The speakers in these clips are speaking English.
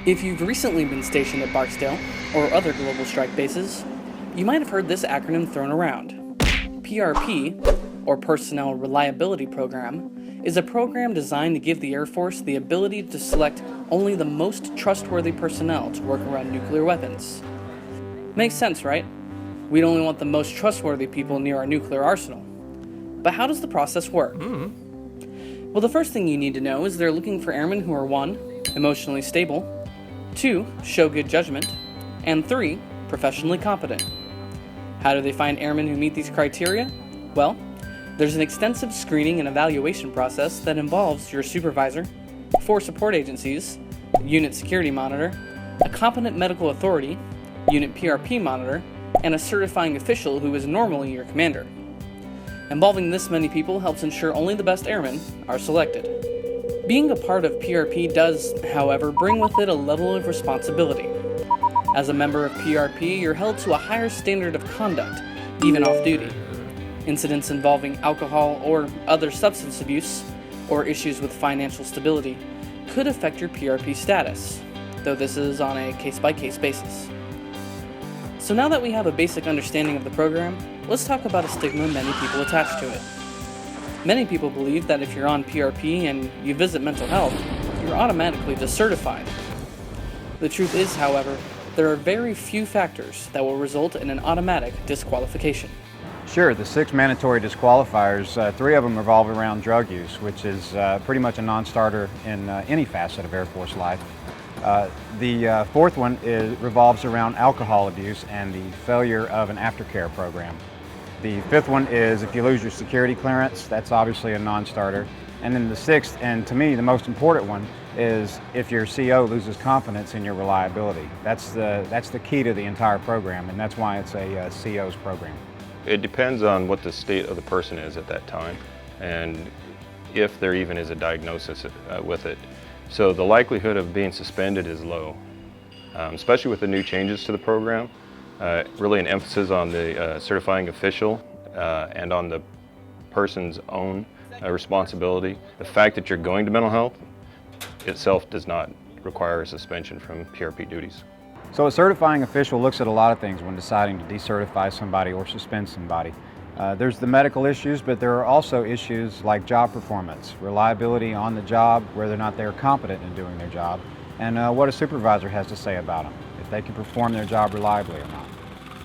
If you've recently been stationed at Barksdale or other global strike bases, you might have heard this acronym thrown around. PRP, or Personnel Reliability Program, is a program designed to give the Air Force the ability to select only the most trustworthy personnel to work around nuclear weapons. Makes sense, right? We'd only want the most trustworthy people near our nuclear arsenal. But how does the process work? Well, the first thing you need to know is they're looking for airmen who are 1, emotionally stable, 2, show good judgment, and 3, professionally competent. How do they find airmen who meet these criteria? Well, there's an extensive screening and evaluation process that involves your supervisor, 4 support agencies, unit security monitor, a competent medical authority, unit PRP monitor, and a certifying official who is normally your commander. Involving this many people helps ensure only the best airmen are selected. Being a part of PRP does, however, bring with it a level of responsibility. As a member of PRP, you're held to a higher standard of conduct, even off duty. Incidents involving alcohol or other substance abuse, or issues with financial stability, could affect your PRP status, though this is on a case-by-case basis. So now that we have a basic understanding of the program, let's talk about a stigma many people attach to it. Many people believe that if you're on PRP and you visit mental health, you're automatically decertified. The truth is, however, there are very few factors that will result in an automatic disqualification. Sure, the 6 mandatory disqualifiers, 3 of them revolve around drug use, which is pretty much a non-starter in any facet of Air Force life. The 4th one revolves around alcohol abuse and the failure of an aftercare program. The 5th one is if you lose your security clearance, that's obviously a non-starter. And then the 6th, and to me the most important one, is if your CO loses confidence in your reliability. That's the key to the entire program, and that's why it's a CO's program. It depends on what the state of the person is at that time, and if there even is a diagnosis with it. So the likelihood of being suspended is low, especially with the new changes to the program. Really an emphasis on the certifying official and on the person's own responsibility. The fact that you're going to mental health itself does not require a suspension from PRP duties. So a certifying official looks at a lot of things when deciding to decertify somebody or suspend somebody. There's the medical issues, but there are also issues like job performance, reliability on the job, whether or not they're competent in doing their job, and what a supervisor has to say about them, if they can perform their job reliably or not.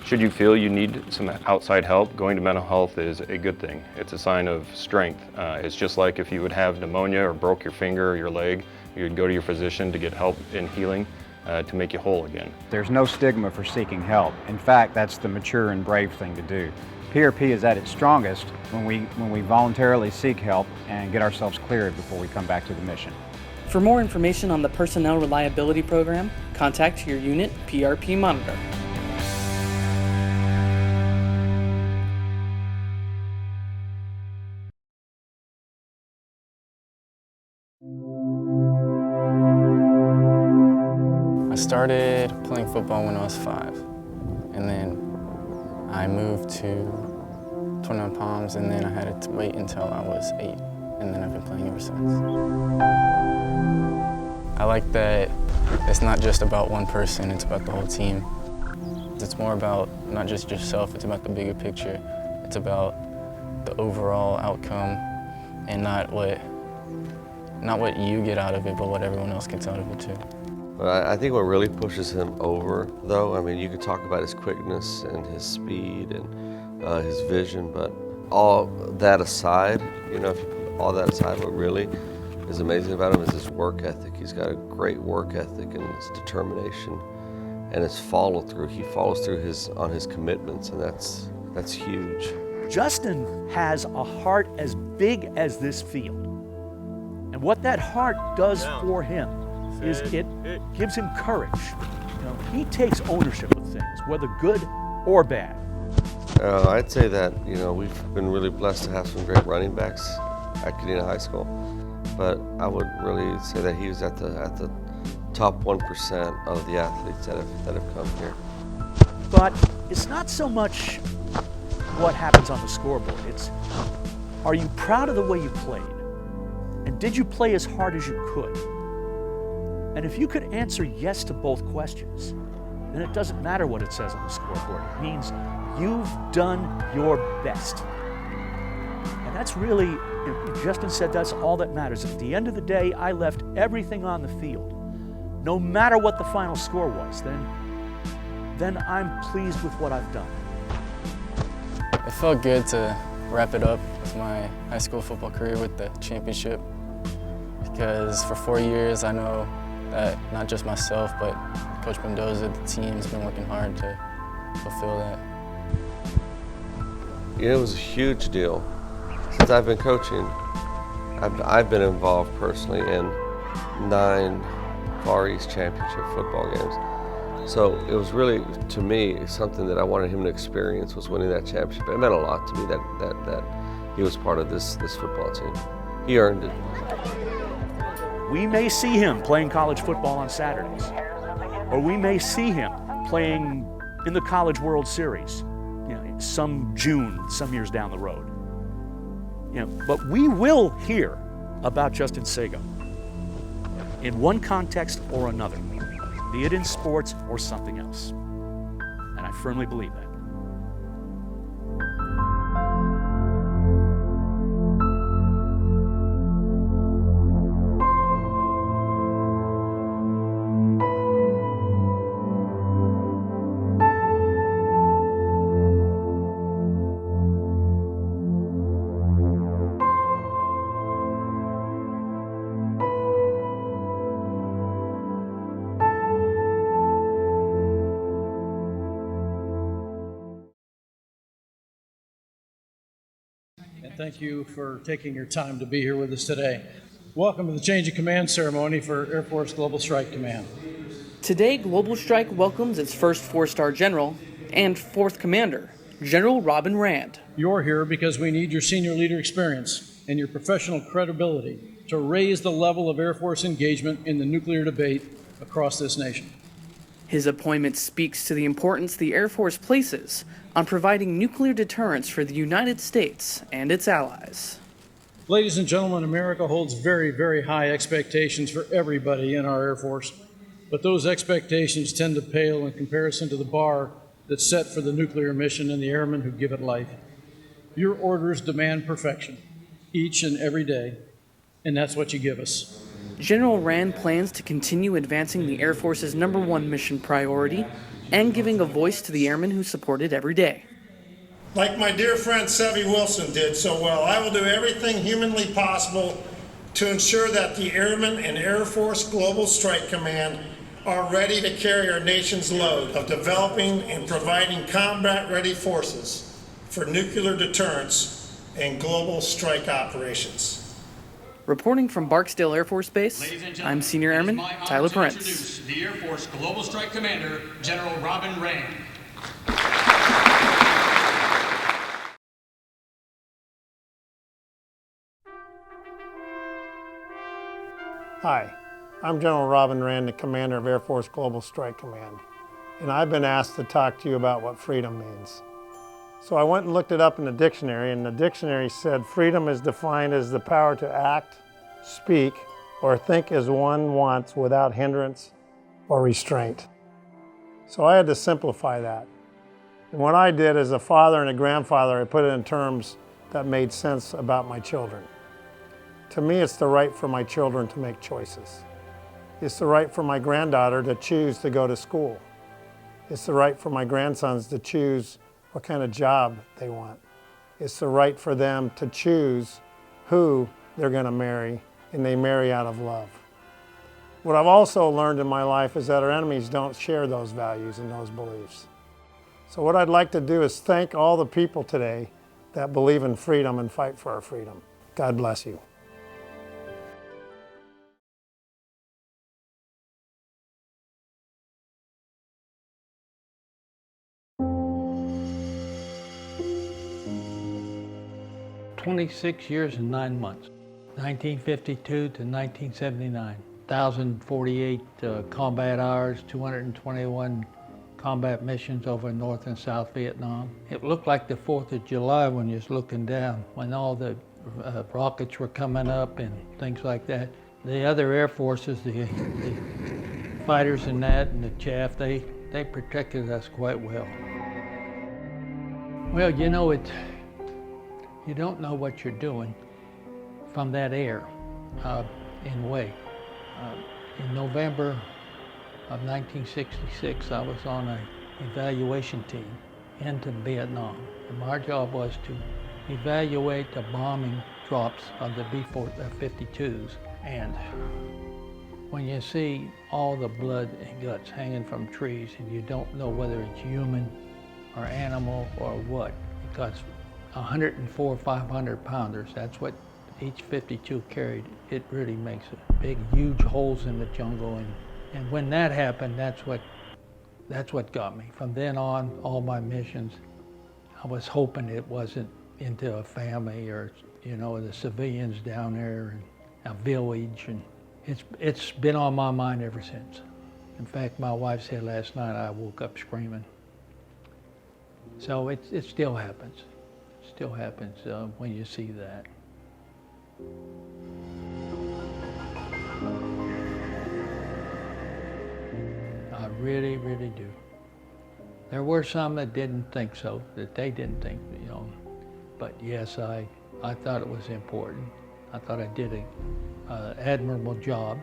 Should you feel you need some outside help, going to mental health is a good thing. It's a sign of strength. It's just like if you would have pneumonia or broke your finger or your leg, you would go to your physician to get help in healing to make you whole again. There's no stigma for seeking help. In fact, that's the mature and brave thing to do. PRP is at its strongest when we voluntarily seek help and get ourselves cleared before we come back to the mission. For more information on the Personnel Reliability Program, contact your unit PRP monitor. I started playing football when I was 5, and then I moved to 29 Palms, and then I had to wait until I was 8, and then I've been playing ever since. I like that it's not just about one person, it's about the whole team. It's more about not just yourself, it's about the bigger picture. It's about the overall outcome and not what you get out of it, but what everyone else gets out of it too. But I think what really pushes him over, though, I mean, you could talk about his quickness and his speed and his vision, but all that aside, you know, if you put all that aside, what really is amazing about him is his work ethic. He's got a great work ethic and his determination and his follow through. He follows through on his commitments, and that's huge. Justin has a heart as big as this field. And what that heart does for him is it gives him courage. You know, he takes ownership of things, whether good or bad. I'd say that, you know, we've been really blessed to have some great running backs at Cadena High School, but I would really say that he was at the top 1% of the athletes that have come here. But it's not so much what happens on the scoreboard. It's, are you proud of the way you played? And did you play as hard as you could? And if you could answer yes to both questions, then it doesn't matter what it says on the scoreboard. It means you've done your best. And that's really, Justin said that's all that matters. At the end of the day, I left everything on the field. No matter what the final score was, then I'm pleased with what I've done. It felt good to wrap it up with my high school football career with the championship, because for 4 years I know that not just myself, but Coach Mendoza, the team, has been working hard to fulfill that. It was a huge deal. Since I've been coaching, I've been involved personally in 9 Far East Championship football games. So it was really, to me, something that I wanted him to experience was winning that championship. It meant a lot to me that he was part of this football team. He earned it. We may see him playing college football on Saturdays, or we may see him playing in the College World Series, some June, some years down the road. But we will hear about Justin Sago in one context or another, be it in sports or something else. And I firmly believe that. And thank you for taking your time to be here with us today. Welcome to the Change of Command ceremony for Air Force Global Strike Command. Today, Global Strike welcomes its first 4-star general and 4th commander, General Robin Rand. You're here because we need your senior leader experience and your professional credibility to raise the level of Air Force engagement in the nuclear debate across this nation. His appointment speaks to the importance the Air Force places on providing nuclear deterrence for the United States and its allies. Ladies and gentlemen, America holds very, very high expectations for everybody in our Air Force, but those expectations tend to pale in comparison to the bar that's set for the nuclear mission and the airmen who give it life. Your orders demand perfection, each and every day, and that's what you give us. General Rand plans to continue advancing the Air Force's #1 mission priority and giving a voice to the airmen who support it every day. Like my dear friend Sevy Wilson did so well, I will do everything humanly possible to ensure that the Airmen and Air Force Global Strike Command are ready to carry our nation's load of developing and providing combat-ready forces for nuclear deterrence and global strike operations. Reporting from Barksdale Air Force Base, I'm Senior Airman Tyler Prince. Introduce the Air Force Global Strike Commander, General Robin Rand. Hi, I'm General Robin Rand, the Commander of Air Force Global Strike Command, and I've been asked to talk to you about what freedom means. So I went and looked it up in the dictionary, and the dictionary said freedom is defined as the power to act, speak, or think as one wants without hindrance or restraint. So I had to simplify that. And what I did as a father and a grandfather, I put it in terms that made sense about my children. To me, it's the right for my children to make choices. It's the right for my granddaughter to choose to go to school. It's the right for my grandsons to choose what kind of job they want. It's the right for them to choose who they're going to marry, and they marry out of love. What I've also learned in my life is that our enemies don't share those values and those beliefs. So what I'd like to do is thank all the people today that believe in freedom and fight for our freedom. God bless you. "26 years and 9 months, 1952 to 1979. 1,048 combat hours, 221 combat missions over North and South Vietnam. It looked like the 4th of July when you're looking down, when all the rockets were coming up and things like that. The other air forces, the fighters and that and the chaff, they protected us quite well. Well, you know, you don't know what you're doing from that air, in a way. In November of 1966, I was on an evaluation team into Vietnam. And our job was to evaluate the bombing drops of the B-52s. And when you see all the blood and guts hanging from trees and you don't know whether it's human or animal or what, because 104 500-pounders, that's what each 52 carried, it really makes big, huge holes in the jungle. And when that happened, that's what got me. From then on, all my missions, I was hoping it wasn't into a family or, you know, the civilians down there and a village. And it's been on my mind ever since. In fact, my wife said last night I woke up screaming. So it still happens. It still happens when you see that. I really, really do. There were some that didn't think so, that they didn't think, you know. But yes, I thought it was important. I thought I did an admirable job.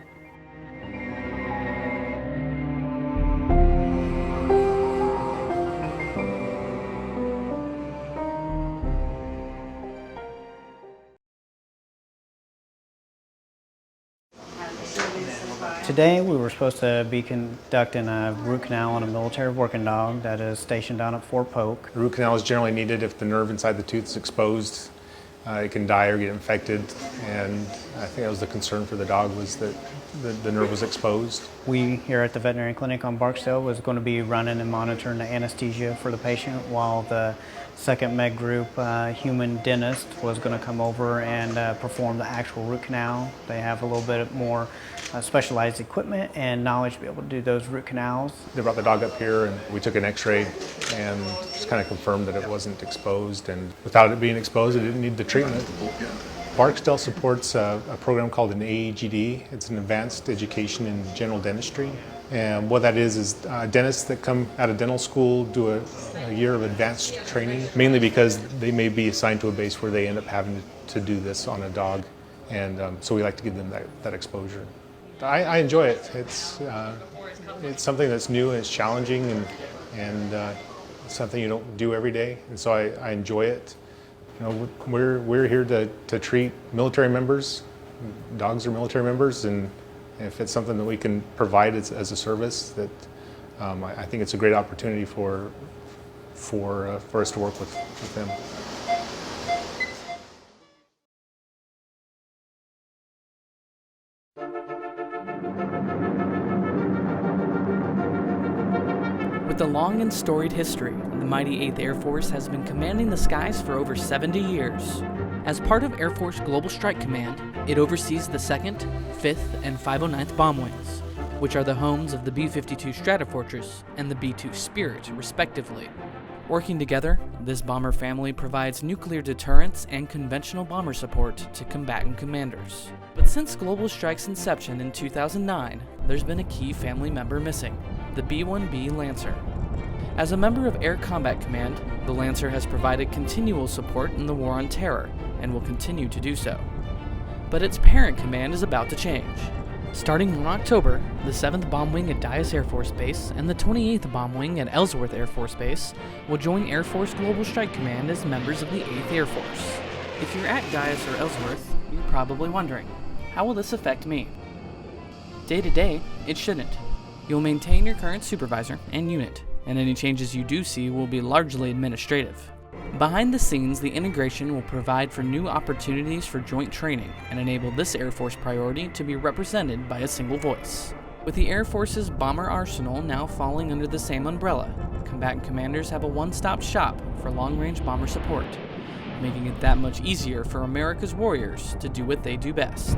Today we were supposed to be conducting a root canal on a military working dog that is stationed down at Fort Polk. The root canal is generally needed if the nerve inside the tooth is exposed. It can die or get infected, and I think that was the concern for the dog, was that the nerve was exposed. We here at the veterinary clinic on Barksdale was going to be running and monitoring the anesthesia for the patient, while the second med group human dentist was going to come over and perform the actual root canal. They have a little bit more specialized equipment and knowledge to be able to do those root canals. They brought the dog up here and we took an x-ray and just kind of confirmed that it wasn't exposed, and without it being exposed it didn't need the treatment. Barksdale supports a program called an AEGD. It's an advanced education in general dentistry. And what that is dentists that come out of dental school do a year of advanced training, mainly because they may be assigned to a base where they end up having to do this on a dog. And so we like to give them that exposure. I enjoy it. It's something that's new and it's challenging, and something you don't do every day. And so I enjoy it. You know, we're here to treat military members. Dogs are military members, and if it's something that we can provide as a service, that I think it's a great opportunity for us to work with them. With a long and storied history, the mighty 8th Air Force has been commanding the skies for over 70 years. As part of Air Force Global Strike Command, it oversees the 2nd, 5th, and 509th Bomb Wings, which are the homes of the B-52 Stratofortress and the B-2 Spirit, respectively. Working together, this bomber family provides nuclear deterrence and conventional bomber support to combatant commanders. But since Global Strike's inception in 2009, there's been a key family member missing, the B-1B Lancer. As a member of Air Combat Command, the Lancer has provided continual support in the War on Terror and will continue to do so. But its parent command is about to change. Starting in October, the 7th Bomb Wing at Dyess Air Force Base and the 28th Bomb Wing at Ellsworth Air Force Base will join Air Force Global Strike Command as members of the 8th Air Force. If you're at Dyess or Ellsworth, you're probably wondering, how will this affect me? Day to day, it shouldn't. You'll maintain your current supervisor and unit, and any changes you do see will be largely administrative. Behind the scenes, the integration will provide for new opportunities for joint training and enable this Air Force priority to be represented by a single voice. With the Air Force's bomber arsenal now falling under the same umbrella, combatant commanders have a one-stop shop for long-range bomber support, making it that much easier for America's warriors to do what they do best.